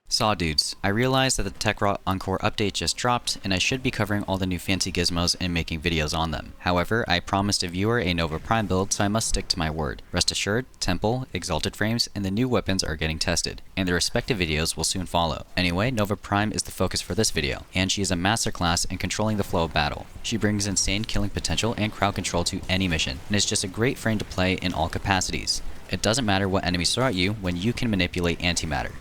Saw dudes, I realized that the TechRot Encore update just dropped, and I should be covering all the new fancy gizmos and making videos on them. However, I promised a viewer a Nova Prime build, so I must stick to my word. Rest assured, Temple, Exalted Frames, and the new weapons are getting tested, and their respective videos will soon follow. Anyway, Nova Prime is the focus for this video, and she is a masterclass in controlling the flow of battle. She brings insane killing potential and crowd control to any mission, and is just a great frame to play in all capacities. It doesn't matter what enemies throw at you when you can manipulate Antimatter.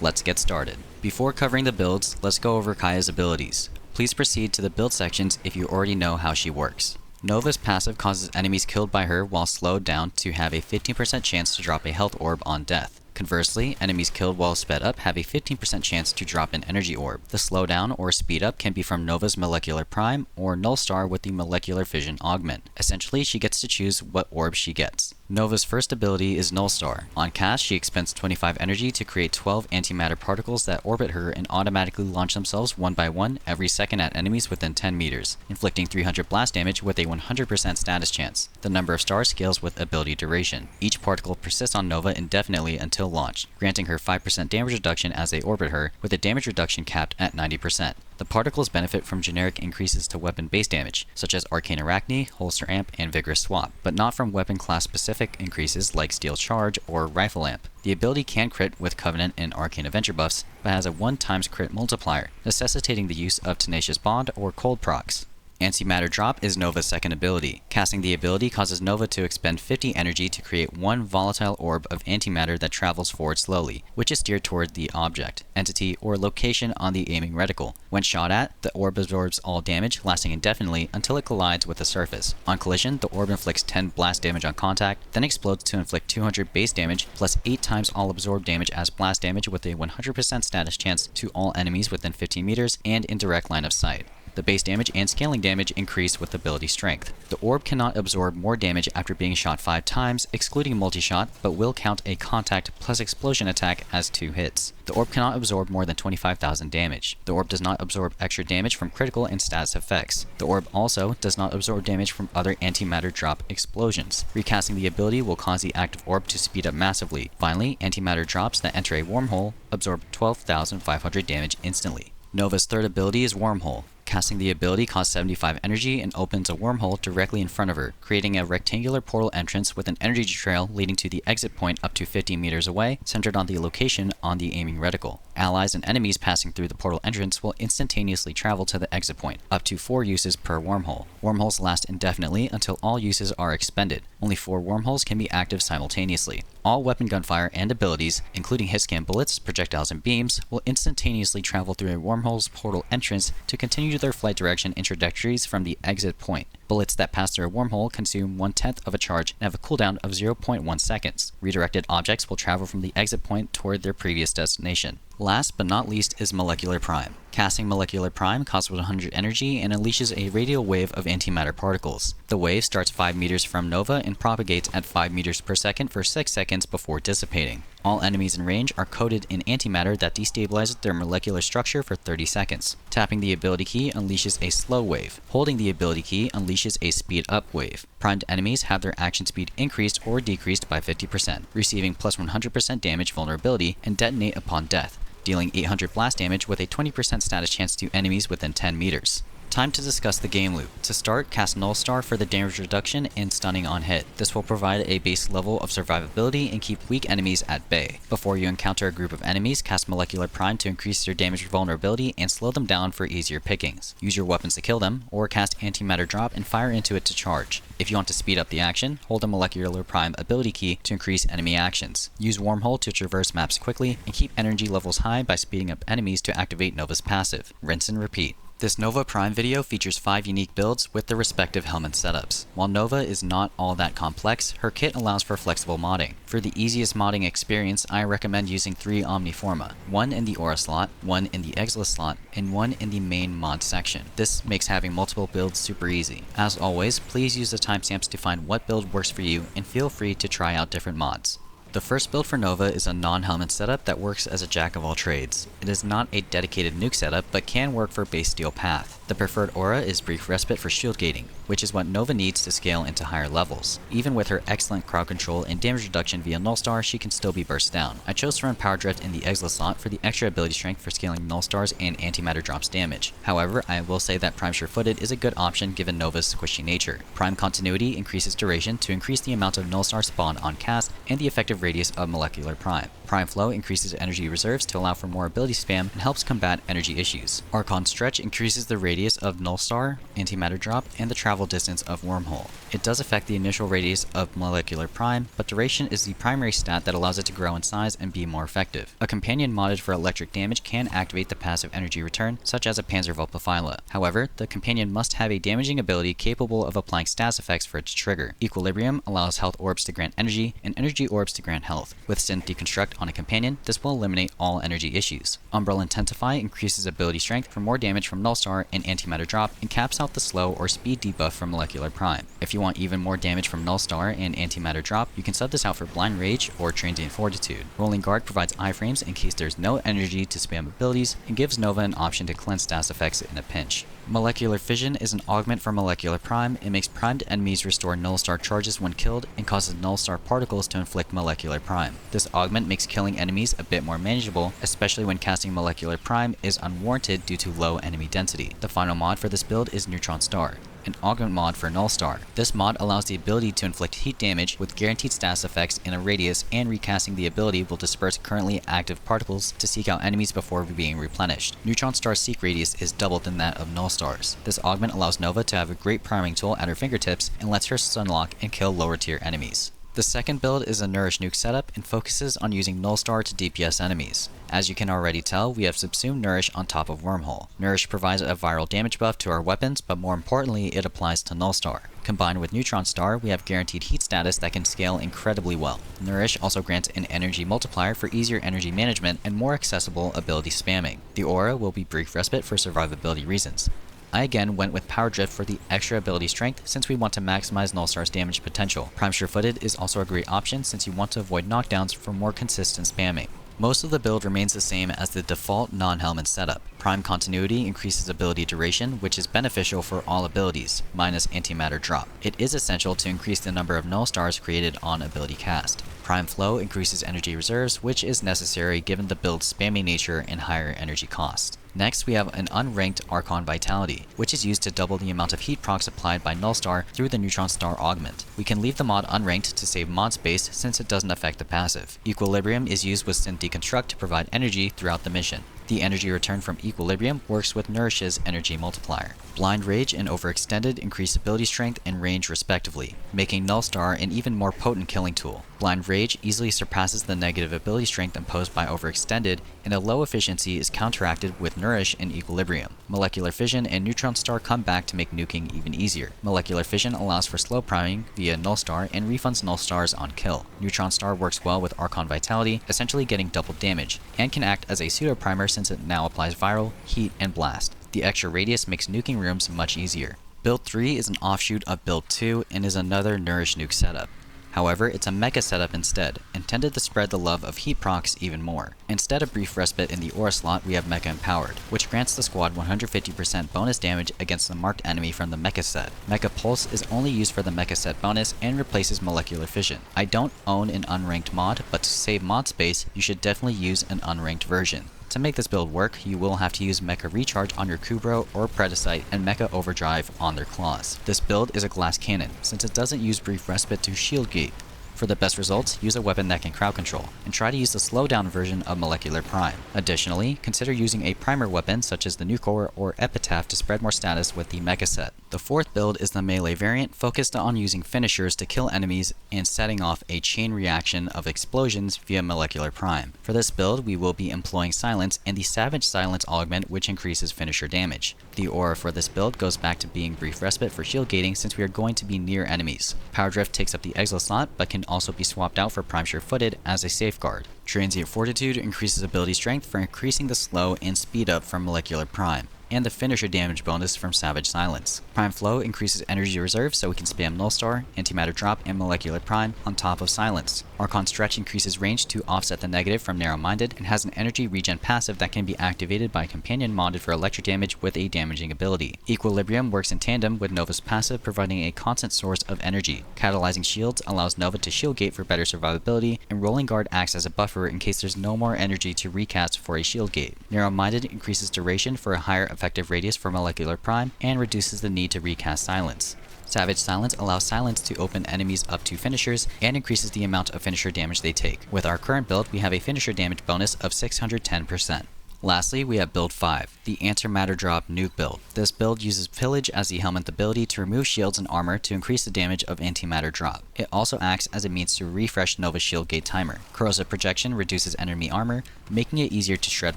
Let's get started. Before covering the builds, let's go over Kaya's abilities. Please proceed to the build sections if you already know how she works. Nova's passive causes enemies killed by her while slowed down to have a 15% chance to drop a health orb on death. Conversely, enemies killed while sped up have a 15% chance to drop an energy orb. The slowdown or speed up can be from Nova's Molecular Prime or Null Star with the Molecular Fission Augment. Essentially, she gets to choose what orb she gets. Nova's first ability is Null Star. On cast, she expends 25 energy to create 12 antimatter particles that orbit her and automatically launch themselves one by one every second at enemies within 10 meters, inflicting 300 blast damage with a 100% status chance. The number of stars scales with ability duration. Each particle persists on Nova indefinitely until launch, granting her 5% damage reduction as they orbit her, with a damage reduction capped at 90%. The particles benefit from generic increases to weapon base damage, such as Arcane Arachne, Holster Amp, and Vigorous Swap, but not from weapon class specific increases like Steel Charge or Rifle Amp. The ability can crit with Covenant and Arcane Adventure buffs, but has a 1x crit multiplier, necessitating the use of Tenacious Bond or Cold Procs. Antimatter Drop is Nova's second ability. Casting the ability causes Nova to expend 50 energy to create one volatile orb of antimatter that travels forward slowly, which is steered toward the object, entity, or location on the aiming reticle. When shot at, the orb absorbs all damage, lasting indefinitely until it collides with the surface. On collision, the orb inflicts 10 blast damage on contact, then explodes to inflict 200 base damage, plus 8 times all absorbed damage as blast damage with a 100% status chance to all enemies within 15 meters and in direct line of sight. The base damage and scaling damage increase with ability strength. The orb cannot absorb more damage after being shot 5 times, excluding multi-shot, but will count a contact plus explosion attack as 2 hits. The orb cannot absorb more than 25,000 damage. The orb does not absorb extra damage from critical and status effects. The orb also does not absorb damage from other antimatter drop explosions. Recasting the ability will cause the active orb to speed up massively. Finally, antimatter drops that enter a wormhole absorb 12,500 damage instantly. Nova's third ability is Wormhole. Casting the ability costs 75 energy and opens a wormhole directly in front of her, creating a rectangular portal entrance with an energy trail leading to the exit point up to 50 meters away, centered on the location on the aiming reticle. Allies and enemies passing through the portal entrance will instantaneously travel to the exit point, up to 4 uses per wormhole. Wormholes last indefinitely until all uses are expended. Only 4 wormholes can be active simultaneously. All weapon gunfire and abilities, including hitscan bullets, projectiles, and beams, will instantaneously travel through a wormhole's portal entrance to continue their flight direction and trajectories from the exit point. Bullets that pass through a wormhole consume 1/10 of a charge and have a cooldown of 0.1 seconds. Redirected objects will travel from the exit point toward their previous destination. Last but not least is Molecular Prime. Casting Molecular Prime costs 100 energy and unleashes a radial wave of antimatter particles. The wave starts 5 meters from Nova and propagates at 5 meters per second for 6 seconds before dissipating. All enemies in range are coated in antimatter that destabilizes their molecular structure for 30 seconds. Tapping the ability key unleashes a slow wave. Holding the ability key unleashes a speed up wave. Primed enemies have their action speed increased or decreased by 50%, receiving plus 100% damage vulnerability and detonate upon death, dealing 800 blast damage with a 20% status chance to enemies within 10 meters. Time to discuss the game loop. To start, cast Null Star for the damage reduction and stunning on hit. This will provide a base level of survivability and keep weak enemies at bay. Before you encounter a group of enemies, cast Molecular Prime to increase their damage vulnerability and slow them down for easier pickings. Use your weapons to kill them, or cast Antimatter Drop and fire into it to charge. If you want to speed up the action, hold a Molecular Prime ability key to increase enemy actions. Use Wormhole to traverse maps quickly, and keep energy levels high by speeding up enemies to activate Nova's passive. Rinse and repeat. This Nova Prime video features 5 unique builds with their respective helmet setups. While Nova is not all that complex, her kit allows for flexible modding. For the easiest modding experience, I recommend using 3 Omniforma, 1 in the Aura slot, 1 in the Exilus slot, and 1 in the main mod section. This makes having multiple builds super easy. As always, please use the timestamps to find what build works for you and feel free to try out different mods. The first build for Nova is a non-helmet setup that works as a jack of all trades. It is not a dedicated nuke setup, but can work for base steel path. The preferred aura is Brief Respite for shield gating, which is what Nova needs to scale into higher levels. Even with her excellent crowd control and damage reduction via Nullstar, she can still be burst down. I chose to run Power Drift in the Exile slot for the extra ability strength for scaling Nullstars and Antimatter drops damage. However, I will say that Prime Sure-Footed is a good option given Nova's squishy nature. Prime Continuity increases duration to increase the amount of Nullstar spawned on cast and the effective radius of Molecular Prime. Prime Flow increases energy reserves to allow for more ability spam and helps combat energy issues. Archon Stretch increases the radius of Nullstar, Antimatter Drop, and the travel distance of Wormhole. It does affect the initial radius of Molecular Prime, but duration is the primary stat that allows it to grow in size and be more effective. A companion modded for electric damage can activate the passive energy return, such as a Panzerwelpe. However, the companion must have a damaging ability capable of applying status effects for it to trigger. Equilibrium allows health orbs to grant energy, and energy orbs to grant health. With Synth Deconstruct on a companion, this will eliminate all energy issues. Umbral Intensify increases ability strength for more damage from Nullstar and Antimatter Drop, and caps out the slow or speed debuff from Molecular Prime. If you want even more damage from Nullstar and Antimatter Drop, you can sub this out for Blind Rage or Transient Fortitude. Rolling Guard provides iframes in case there's no energy to spam abilities, and gives Nova an option to cleanse status effects in a pinch. Molecular Fission is an augment for Molecular Prime. It makes primed enemies restore Nullstar charges when killed and causes Nullstar particles to inflict Molecular Prime. This augment makes killing enemies a bit more manageable, especially when casting Molecular Prime is unwarranted due to low enemy density. The final mod for this build is Neutron Star, an augment mod for Nullstar. This mod allows the ability to inflict heat damage with guaranteed status effects in a radius, and recasting the ability will disperse currently active particles to seek out enemies before being replenished. Neutron Star's seek radius is double than that of Nullstar's. This augment allows Nova to have a great priming tool at her fingertips and lets her stunlock and kill lower tier enemies. The second build is a Nourish nuke setup and focuses on using Nullstar to DPS enemies. As you can already tell, we have subsumed Nourish on top of Wormhole. Nourish provides a viral damage buff to our weapons, but more importantly, it applies to Nullstar. Combined with Neutron Star, we have guaranteed heat status that can scale incredibly well. Nourish also grants an energy multiplier for easier energy management and more accessible ability spamming. The aura will be Brief Respite for survivability reasons. I again went with Power Drift for the extra ability strength since we want to maximize Nullstar's damage potential. Prime Sure-Footed is also a great option since you want to avoid knockdowns for more consistent spamming. Most of the build remains the same as the default non-helmet setup. Prime Continuity increases ability duration, which is beneficial for all abilities, minus Antimatter Drop. It is essential to increase the number of Nullstars created on ability cast. Prime Flow increases energy reserves, which is necessary given the build's spammy nature and higher energy cost. Next, we have an unranked Archon Vitality, which is used to double the amount of heat procs applied by Nullstar through the Neutron Star augment. We can leave the mod unranked to save mod space since it doesn't affect the passive. Equilibrium is used with Synth Deconstruct to provide energy throughout the mission. The energy return from Equilibrium works with Nourish's energy multiplier. Blind Rage and Overextended increase ability strength and range respectively, making Nullstar an even more potent killing tool. Blind Rage easily surpasses the negative ability strength imposed by Overextended, and a low efficiency is counteracted with Nourish and Equilibrium. Molecular Fission and Neutron Star come back to make nuking even easier. Molecular Fission allows for slow priming via Nullstar and refunds Nullstars on kill. Neutron Star works well with Archon Vitality, essentially getting double damage, and can act as a pseudo primer since it now applies viral, heat, and blast. The extra radius makes nuking rooms much easier. Build 3 is an offshoot of Build 2 and is another Nourish nuke setup. However, it's a mecha setup instead, intended to spread the love of heat procs even more. Instead of Brief Respite in the aura slot, we have Mecha Empowered, which grants the squad 150% bonus damage against the marked enemy from the mecha set. Mecha Pulse is only used for the mecha set bonus and replaces Molecular Fission. I don't own an unranked mod, but to save mod space, you should definitely use an unranked version. To make this build work, you will have to use Mecha Recharge on your Kubro or Predacite and Mecha Overdrive on their claws. This build is a glass cannon, since it doesn't use Brief Respite to shield gate. For the best results, use a weapon that can crowd control, and try to use the slowdown version of Molecular Prime. Additionally, consider using a primer weapon such as the Nucor or Epitaph to spread more status with the Mecha set. The fourth build is the melee variant, focused on using finishers to kill enemies and setting off a chain reaction of explosions via Molecular Prime. For this build, we will be employing Silence and the Savage Silence augment, which increases finisher damage. The aura for this build goes back to being Brief Respite for shield gating since we are going to be near enemies. Power Drift takes up the Exile slot, but can also be swapped out for Prime Sure-Footed as a safeguard. Transient Fortitude increases ability strength for increasing the slow and speed up from Molecular Prime. and the finisher damage bonus from Savage Silence. Prime Flow increases energy reserve so we can spam Nullstar, Antimatter Drop, and Molecular Prime on top of Silence. Archon Stretch increases range to offset the negative from Narrow-Minded and has an energy regen passive that can be activated by a companion modded for electric damage with a damaging ability. Equilibrium works in tandem with Nova's passive, providing a constant source of energy. Catalyzing Shields allows Nova to shield gate for better survivability, and Rolling Guard acts as a buffer in case there's no more energy to recast for a shield gate. Narrow-Minded increases duration for a higher effective radius for Molecular Prime and reduces the need to recast Silence. Savage Silence allows Silence to open enemies up to finishers and increases the amount of finisher damage they take. With our current build, we have a finisher damage bonus of 610%. Lastly, we have build 5, the Antimatter Drop Nuke build. This build uses Pillage as the helmet ability to remove shields and armor to increase the damage of Antimatter Drop. It also acts as a means to refresh Nova's shield gate timer. Corrosive Projection reduces enemy armor, making it easier to shred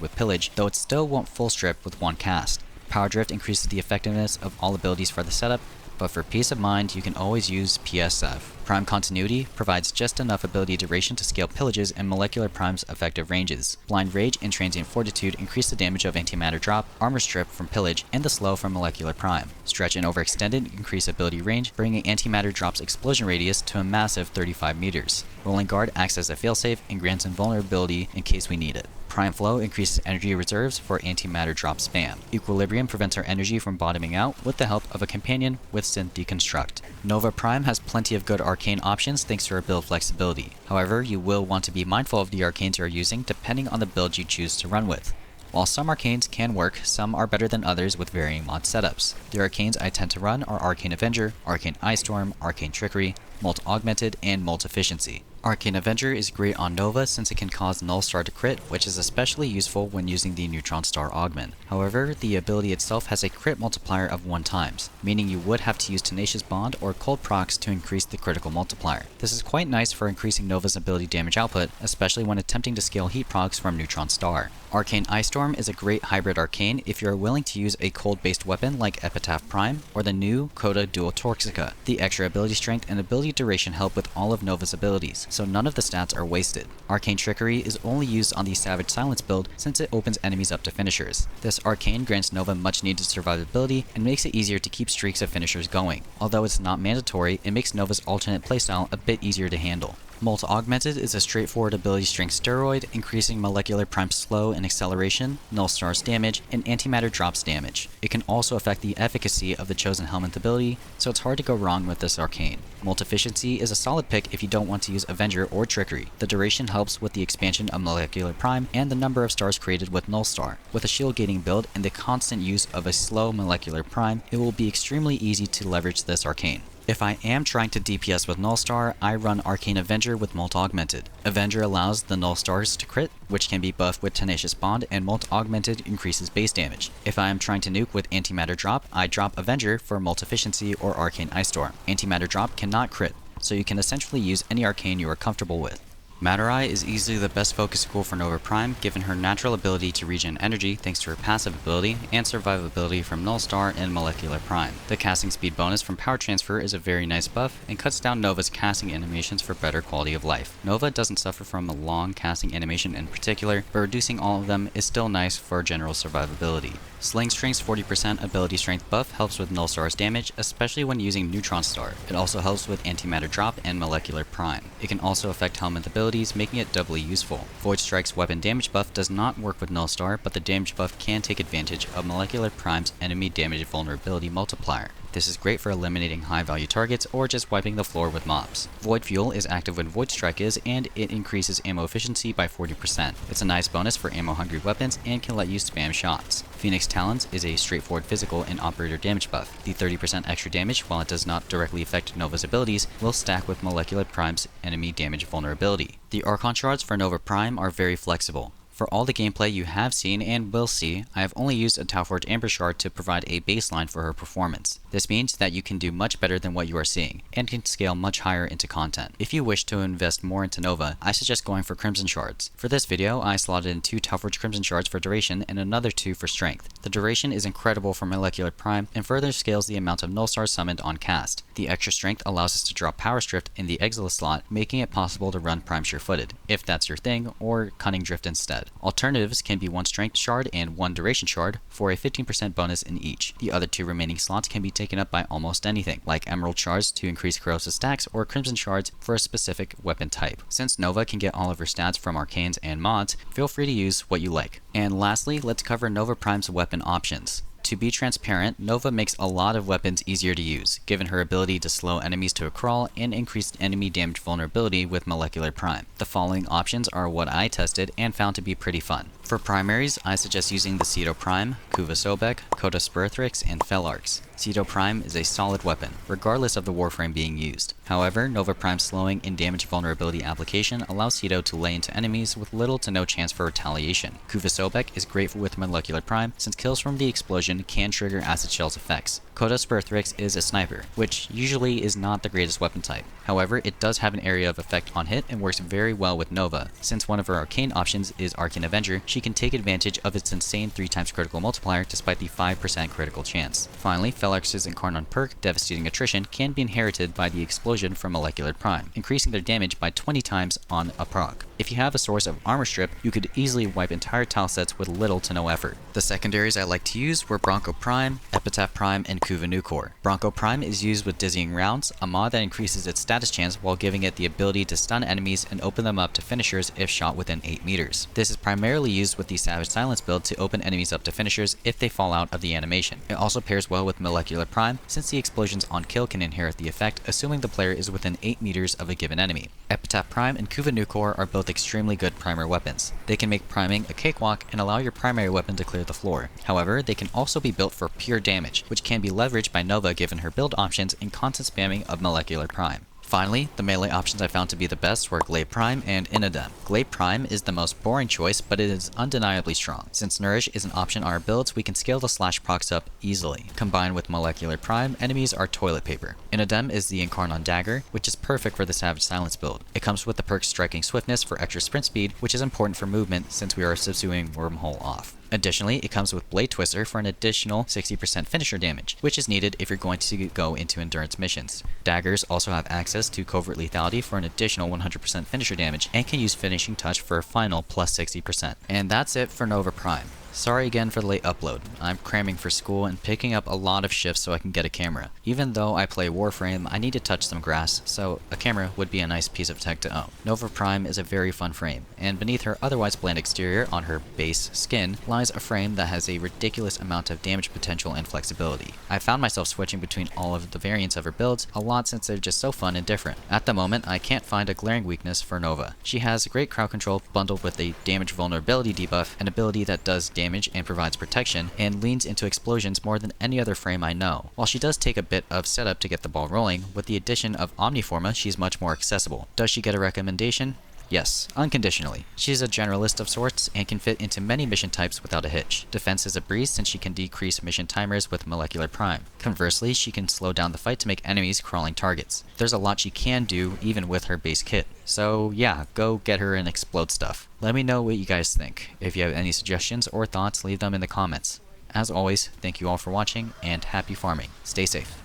with Pillage, though it still won't full strip with one cast. Power Drift increases the effectiveness of all abilities for the setup, but for peace of mind, you can always use PSF. Prime Continuity provides just enough ability duration to scale Pillages and Molecular Prime's effective ranges. Blind Rage and Transient Fortitude increase the damage of Antimatter Drop, Armor Strip from Pillage, and the slow from Molecular Prime. Stretch and Overextended increase ability range, bringing Antimatter Drop's explosion radius to a massive 35 meters. Rolling Guard acts as a failsafe and grants invulnerability in case we need it. Prime Flow increases energy reserves for Antimatter Drop spam. Equilibrium prevents our energy from bottoming out with the help of a companion with Synth Deconstruct. Nova Prime has plenty of good arcane options thanks to her build flexibility. However, you will want to be mindful of the arcanes you are using depending on the build you choose to run with. While some arcanes can work, some are better than others with varying mod setups. The arcanes I tend to run are Arcane Avenger, Arcane Ice Storm, Arcane Trickery, Molt Augmented, and Molt Efficiency. Arcane Avenger is great on Nova since it can cause Nullstar to crit, which is especially useful when using the Neutron Star Augment. However, the ability itself has a crit multiplier of 1 times, meaning you would have to use Tenacious Bond or Cold Procs to increase the critical multiplier. This is quite nice for increasing Nova's ability damage output, especially when attempting to scale heat procs from Neutron Star. Arcane Ice Storm is a great hybrid arcane if you are willing to use a cold-based weapon like Epitaph Prime or the new Coda Dual Toxica. The extra ability strength and ability duration help with all of Nova's abilities, so none of the stats are wasted. Arcane Trickery is only used on the Savage Silence build since it opens enemies up to finishers. This arcane grants Nova much needed survivability and makes it easier to keep streaks of finishers going. Although it's not mandatory, it makes Nova's alternate playstyle a bit easier to handle. Molt Augmented is a straightforward ability strength steroid, increasing Molecular Prime's slow and acceleration, Nullstar's damage, and Antimatter Drop's damage. It can also affect the efficacy of the chosen helmet ability, so it's hard to go wrong with this arcane. Molt Efficiency is a solid pick if you don't want to use Avenger or Trickery. The duration helps with the expansion of Molecular Prime and the number of stars created with Nullstar. With a shield gating build and the constant use of a slow Molecular Prime, it will be extremely easy to leverage this arcane. If I am trying to DPS with Nullstar, I run Arcane Avenger with Molt Augmented. Avenger allows the Nullstars to crit, which can be buffed with Tenacious Bond, and Molt Augmented increases base damage. If I am trying to nuke with Antimatter Drop, I drop Avenger for Molt Efficiency or Arcane Ice Storm. Antimatter Drop cannot crit, so you can essentially use any arcane you are comfortable with. Madurai is easily the best focus school for Nova Prime, given her natural ability to regen energy thanks to her passive ability and survivability from Nullstar and Molecular Prime. The casting speed bonus from Power Transfer is a very nice buff and cuts down Nova's casting animations for better quality of life. Nova doesn't suffer from a long casting animation in particular, but reducing all of them is still nice for general survivability. Sling Strength's 40% ability strength buff helps with Nullstar's damage, especially when using Neutron Star. It also helps with Antimatter Drop and Molecular Prime. It can also affect helmet abilities, making it doubly useful. Void Strike's weapon damage buff does not work with Nullstar, but the damage buff can take advantage of Molecular Prime's enemy damage vulnerability multiplier. This is great for eliminating high-value targets or just wiping the floor with mobs. Void Fuel is active when Void Strike is, and it increases ammo efficiency by 40%. It's a nice bonus for ammo-hungry weapons and can let you spam shots. Phoenix Talons is a straightforward physical and operator damage buff. The 30% extra damage, while it does not directly affect Nova's abilities, will stack with Molecular Prime's enemy damage vulnerability. The Archon Shards for Nova Prime are very flexible. For all the gameplay you have seen and will see, I have only used a Tauforge Amber Shard to provide a baseline for her performance. This means that you can do much better than what you are seeing, and can scale much higher into content. If you wish to invest more into Nova, I suggest going for Crimson Shards. For this video, I slotted in 2 Tauforge Crimson Shards for duration and another 2 for strength. The duration is incredible for Molecular Prime and further scales the amount of Nullstars summoned on cast. The extra strength allows us to drop Power Drift in the Exilus slot, making it possible to run Prime Sure-Footed, if that's your thing, or Cunning Drift instead. instead. Alternatives can be 1 strength shard and 1 duration shard for a 15% bonus in each. The other 2 remaining slots can be taken up by almost anything, like emerald shards to increase corrosive stacks or crimson shards for a specific weapon type. Since Nova can get all of her stats from arcanes and mods, feel free to use what you like. And lastly, let's cover Nova Prime's weapon options. To be transparent, Nova makes a lot of weapons easier to use, given her ability to slow enemies to a crawl and increased enemy damage vulnerability with Molecular Prime. The following options are what I tested and found to be pretty fun. For primaries, I suggest using the Ceto Prime, Kuva Sobek, Kota Spurthrix, and Felarx. Ceto Prime is a solid weapon, regardless of the Warframe being used. However, Nova Prime's slowing and damage vulnerability application allows Ceto to lay into enemies with little to no chance for retaliation. Kuva Sobek is great with Molecular Prime, since kills from the explosion can trigger Acid Shell's effects. Kota Spurthrix is a sniper, which usually is not the greatest weapon type. However, it does have an area of effect on hit and works very well with Nova. Since one of her arcane options is Arcane Avenger, she can take advantage of its insane 3x critical multiplier despite the 5% critical chance. Finally, Felarx's Incarnon perk, Devastating Attrition, can be inherited by the explosion from Molecular Prime, increasing their damage by 20 times on a proc. If you have a source of armor strip, you could easily wipe entire tile sets with little to no effort. The secondaries I like to use were Bronco Prime, Epitaph Prime, and Kuva Nucor. Bronco Prime is used with Dizzying Rounds, a mod that increases its status chance while giving it the ability to stun enemies and open them up to finishers if shot within 8 meters. This is primarily used with the Savage Silence build to open enemies up to finishers if they fall out of the animation. It also pairs well with Molecular Prime, since the explosions on kill can inherit the effect, assuming the player is within 8 meters of a given enemy. Epitaph Prime and Kuva Nucor are both extremely good primer weapons. They can make priming a cakewalk and allow your primary weapon to clear the floor. However, they can also be built for pure damage, which can be leveraged by Nova given her build options and constant spamming of Molecular Prime. Finally, the melee options I found to be the best were Glaive Prime and Inodem. Glaive Prime is the most boring choice, but it is undeniably strong. Since Nourish is an option on our builds, we can scale the slash procs up easily. Combined with Molecular Prime, enemies are toilet paper. Inodem is the Incarnon Dagger, which is perfect for the Savage Silence build. It comes with the perk Striking Swiftness for extra sprint speed, which is important for movement since we are subsuing Wormhole off. Additionally, it comes with Blade Twister for an additional 60% finisher damage, which is needed if you're going to go into endurance missions. Daggers also have access to Covert Lethality for an additional 100% finisher damage, and can use Finishing Touch for a final plus 60%. And that's it for Nova Prime. Sorry again for the late upload. I'm cramming for school and picking up a lot of shifts so I can get a camera. Even though I play Warframe, I need to touch some grass, so a camera would be a nice piece of tech to own. Nova Prime is a very fun frame, and beneath her otherwise bland exterior on her base skin lies a frame that has a ridiculous amount of damage potential and flexibility. I found myself switching between all of the variants of her builds a lot since they're just so fun and different. At the moment, I can't find a glaring weakness for Nova. She has great crowd control bundled with a damage vulnerability debuff, an ability that does damage and provides protection, and leans into explosions more than any other frame I know. While she does take a bit of setup to get the ball rolling, with the addition of Omniforma, she's much more accessible. Does she get a recommendation? Yes, unconditionally. She's a generalist of sorts and can fit into many mission types without a hitch. Defense is a breeze since she can decrease mission timers with Molecular Prime. Conversely, she can slow down the fight to make enemies crawling targets. There's a lot she can do even with her base kit. So yeah, go get her and explode stuff. Let me know what you guys think. If you have any suggestions or thoughts, leave them in the comments. As always, thank you all for watching and happy farming. Stay safe.